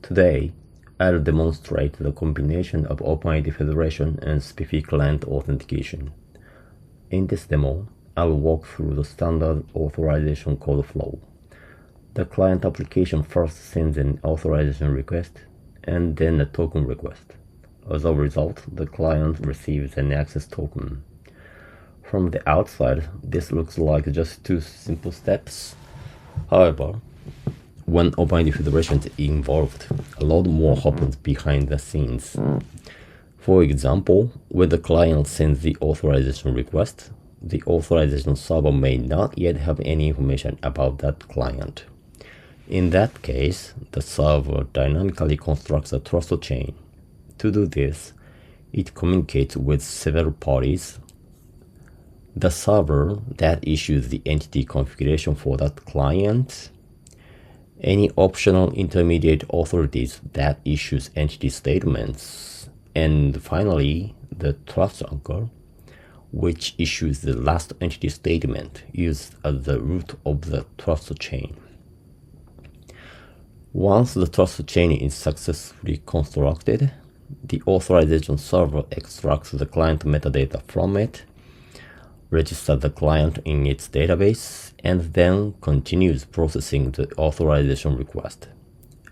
Today, I'll demonstrate the combination of OpenID Federation and SPIFFE Client Authentication. In this demo, I'll walk through the standard authorization code flow. The client application first sends an authorization request and then a token request. As a result, the client receives an access token. From the outside, this looks like just two simple steps. However, when OpenID Federation is involved, a lot more happens behind the scenes. For example, when the client sends the authorization request, the authorization server may not yet have any information about that client. In that case, the server dynamically constructs a trust chain. To do this, it communicates with several parties. The server that issues the entity configuration for that client, any optional intermediate authorities that issues entity statements, and finally, the trust anchor, which issues the last entity statement used as the root of the trust chain. Once the trust chain is successfully constructed, the authorization server extracts the client metadata from it, registers the client in its database, and then continues processing the authorization request.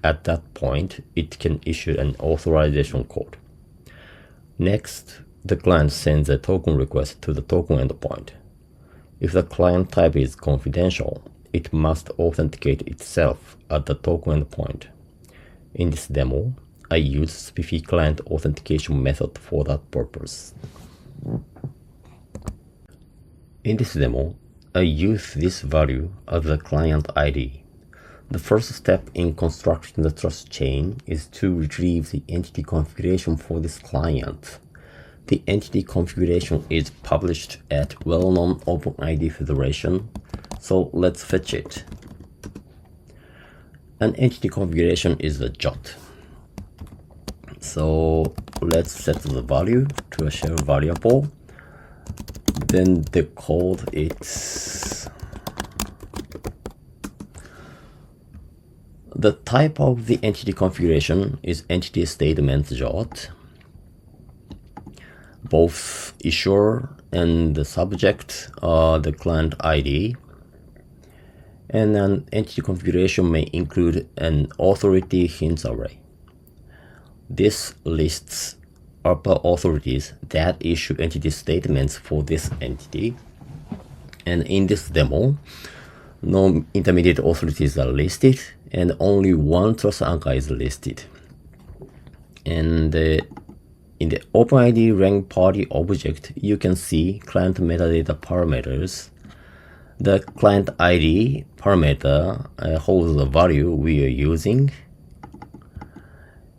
At that point, it can issue an authorization code. Next, the client sends a token request to the token endpoint. If the client type is confidential, it must authenticate itself at the token endpoint. In this demo, I use SPIFFE Client Authentication method for that purpose. In this demo, I use this value as the client ID. The first step in constructing the trust chain is to retrieve the entity configuration for this client. The entity configuration is published at well-known OpenID Federation, so let's fetch it. An entity configuration is a JOT. So let's set the value to a shell variable. Then the code is the type of the entity configuration is entity statement JOT. Both issuer and the subject are the client ID. And an entity configuration may include an authority hints array. This lists upper authorities that issue entity statements for this entity. And in this demo, no intermediate authorities are listed and only one trust anchor is listed. And in the OpenID rank party object, you can see client metadata parameters. The client ID parameter holds the value we are using.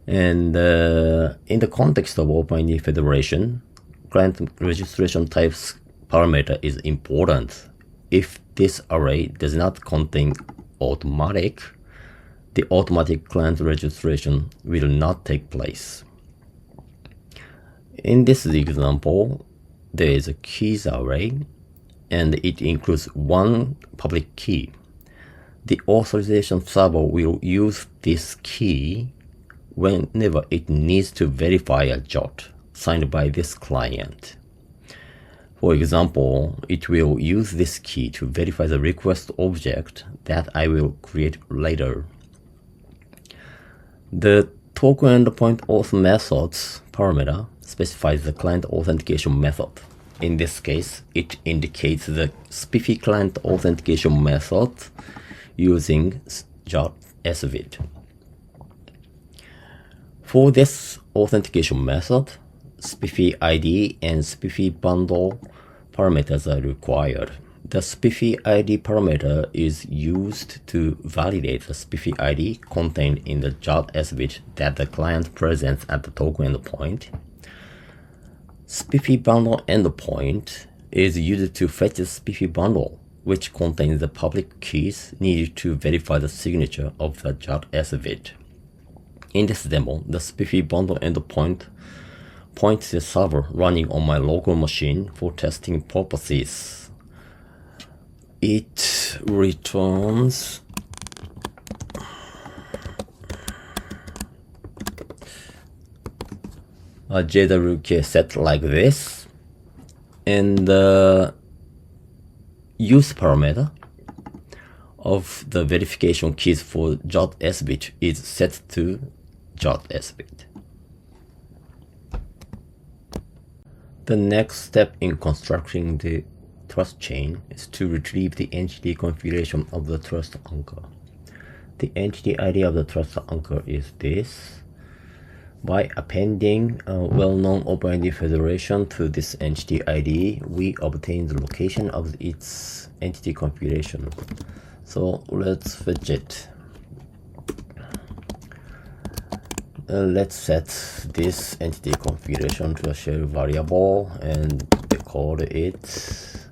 And in the context of OpenID Federation, client registration types parameter is important. If this array does not contain automatic, the automatic client registration will not take place. In this example, there is a keys array, and it includes one public key. The authorization server will use this key whenever it needs to verify a JOT signed by this client. For example, it will use this key to verify the request object that I will create later. The token endpoint auth methods parameter specifies the client authentication method. In this case, it indicates the SPIFFE client authentication method using JOT SVID. For this authentication method, SPIFFE ID and SPIFFE bundle parameters are required. The SPIFFE ID parameter is used to validate the SPIFFE ID contained in the JOT SVID that the client presents at the token endpoint. SPIFFE bundle endpoint is used to fetch the SPIFFE bundle, which contains the public keys needed to verify the signature of the JOT SVID. In this demo, the SPIFFE bundle endpoint points the server running on my local machine for testing purposes. It returns a JWK set like this, and the use parameter of the verification keys for .sbit is set to .sbit. The next step in constructing the trust chain is to retrieve the entity configuration of the trust anchor. The entity ID of the trust anchor is this. By appending a well-known OpenID Federation to this entity ID, we obtain the location of its entity configuration. So let's fetch it. Let's set this entity configuration to a shell variable and decode it.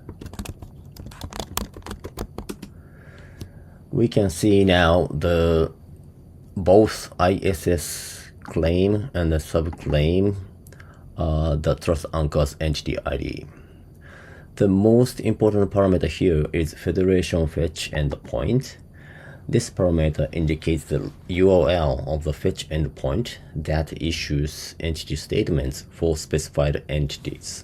We can see now both ISS claim and the subclaim the trust anchor's entity ID. The most important parameter here is federation fetch endpoint. This parameter indicates the URL of the fetch endpoint that issues entity statements for specified entities.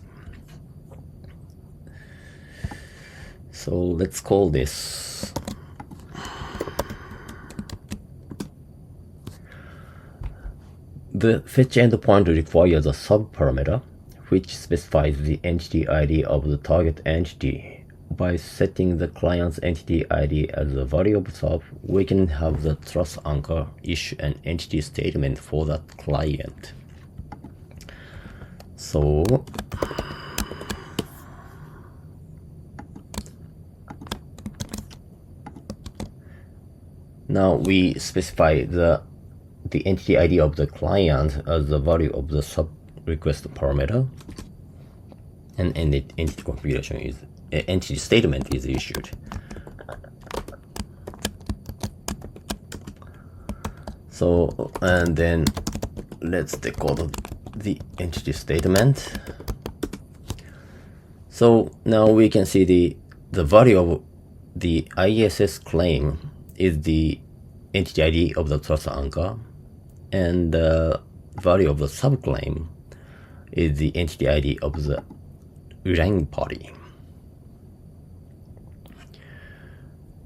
So let's call this the fetch endpoint requires a subparameter which specifies the entity ID of the target entity. By setting the client's entity ID as a variable sub, we can have the trust anchor issue an entity statement for that client. So now we specify the entity ID of the client as the value of the sub request parameter, and the entity configuration is entity statement is issued. So, and then let's decode the entity statement. So now we can see the value of the ISS claim is the entity ID of the trust anchor, and the value of the subclaim is the entity ID of the relying party.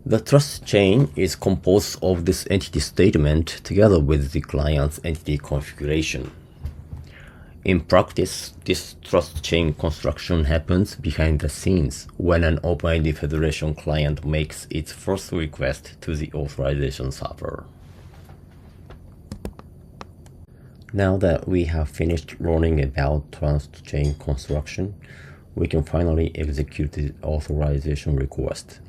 The trust chain is composed of this entity statement together with the client's entity configuration. In practice, this trust chain construction happens behind the scenes when an OpenID Federation client makes its first request to the authorization server. Now that we have finished learning about trust chain construction, we can finally execute the authorization request.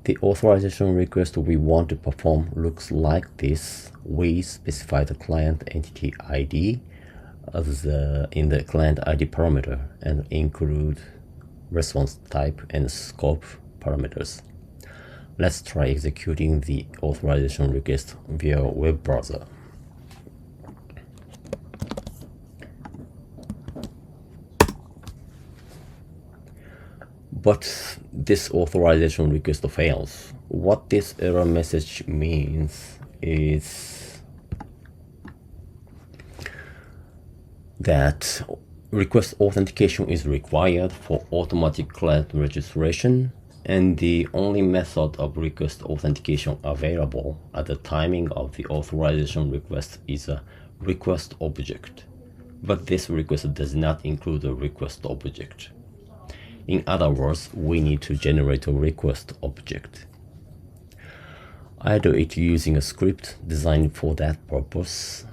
The authorization request we want to perform looks like this. We specify the client entity ID as in the client ID parameter and include response type and scope parameters. Let's try executing the authorization request via web browser. But this authorization request fails. What this error message means is that request authentication is required for automatic client registration, and the only method of request authentication available at the timing of the authorization request is a request object. But this request does not include a request object. In other words, we need to generate a request object. I do it using a script designed for that purpose.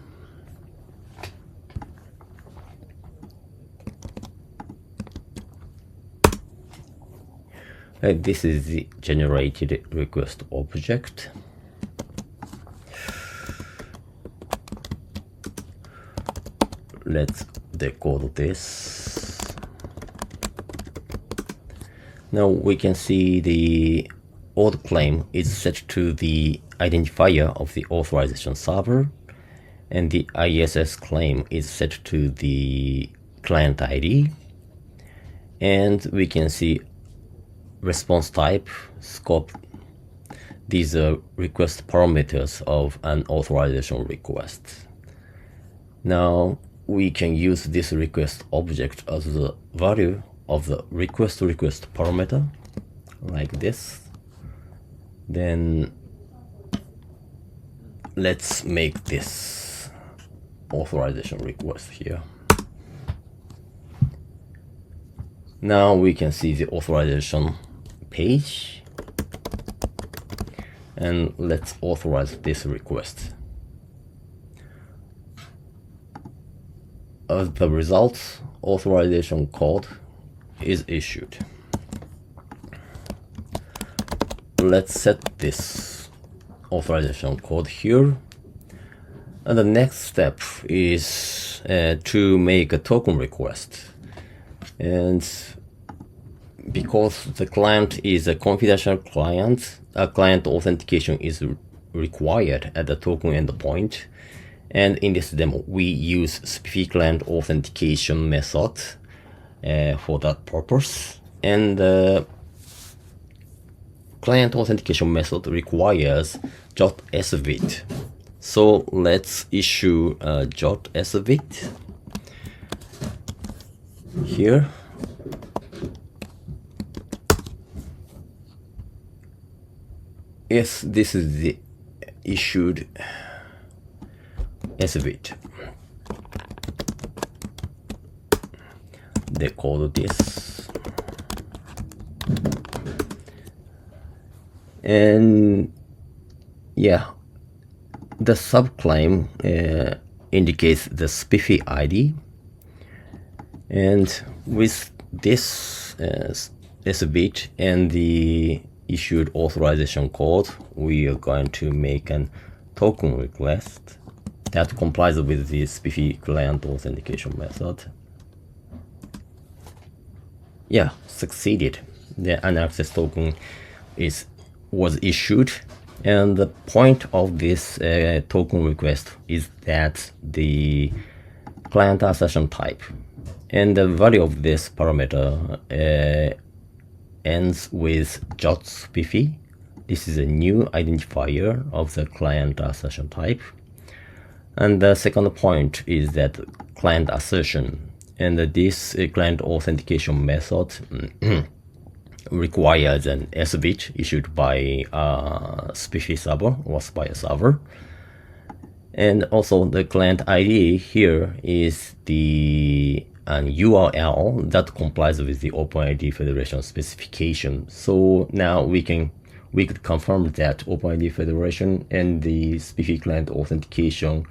This is the generated request object. Let's decode this. Now we can see the auth claim is set to the identifier of the authorization server, and the ISS claim is set to the client ID, and we can see response type, scope. These are request parameters of an authorization request. Now we can use this request object as the value of the request parameter, like this. Then let's make this authorization request here. Now we can see the authorization page, and let's authorize this request. As the result, authorization code is issued. Let's set this authorization code here. And the next step is to make a token request. And because the client is a confidential client, a client authentication is required at the token endpoint. And in this demo, we use SPIFFE Client Authentication method for that purpose. And the client authentication method requires .svit. So let's issue a .svit here. Yes, this is the issued svit. Decode this. And yeah, the subclaim indicates the SPIFFE ID. And with this svit and the issued authorization code, we are going to make an token request that complies with the SPIFFE Client Authentication method. Yeah, succeeded. The unaccessed token was issued, and the point of this token request is that the client assertion type and the value of this parameter ends with .spiffe. This is a new identifier of the client assertion type. And the second point is that client assertion, and this client authentication method requires an svit issued by SPIFFE server or SPIFFE server. And also the client ID here is an URL that complies with the OpenID Federation specification. So now we could confirm that OpenID Federation and the SPIFFE Client Authentication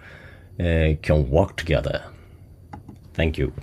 can work together. Thank you.